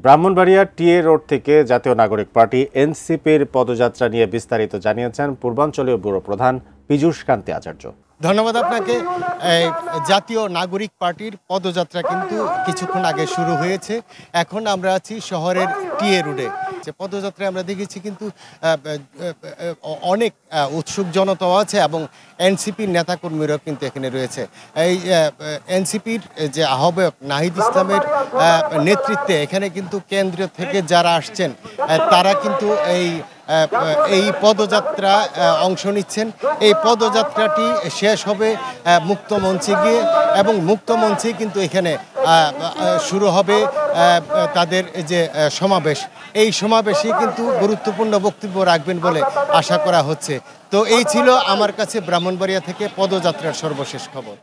ব্রাহ্মণবাড়িয়ার TA road থেকে জাতীয় নাগরিক পার্টি এনসিপির পদযাত্রা নিয়ে বিস্তারিত জানিয়েছেন পূর্বাঞ্চলীয় ব্যুরো প্রধান পীযূষ কান্তি আচার্য। ধন্যবাদ আপনাকে। জাতীয় নাগরিক পার্টির পদযাত্রা কিন্তু কিছুক্ষণ আগে শুরু হয়েছে। এখন আমরা আছি শহরের টিএ রোডে। পদযাত্রায় আমরা দেখেছি কিন্তু অনেক উৎসুক জনতাও আছে এবং এনসিপির নেতাকর্মীরাও কিন্তু এখানে রয়েছে। এই এনসিপির যে আহ্বায়ক নাহিদ ইসলামের নেতৃত্বে এখানে কিন্তু কেন্দ্রীয় থেকে যারা আসছেন তারা কিন্তু এই পদযাত্রা অংশ নিচ্ছেন। এই পদযাত্রাটি শেষ হবে মুক্ত মঞ্চে গিয়ে এবং মুক্ত মঞ্চে কিন্তু এখানে শুরু হবে তাদের যে সমাবেশ। এই সমাবেশে কিন্তু গুরুত্বপূর্ণ বক্তব্য রাখবেন বলে আশা করা হচ্ছে। তো এই ছিল আমার কাছে ব্রাহ্মণবাড়িয়া থেকে পদযাত্রার সর্বশেষ খবর।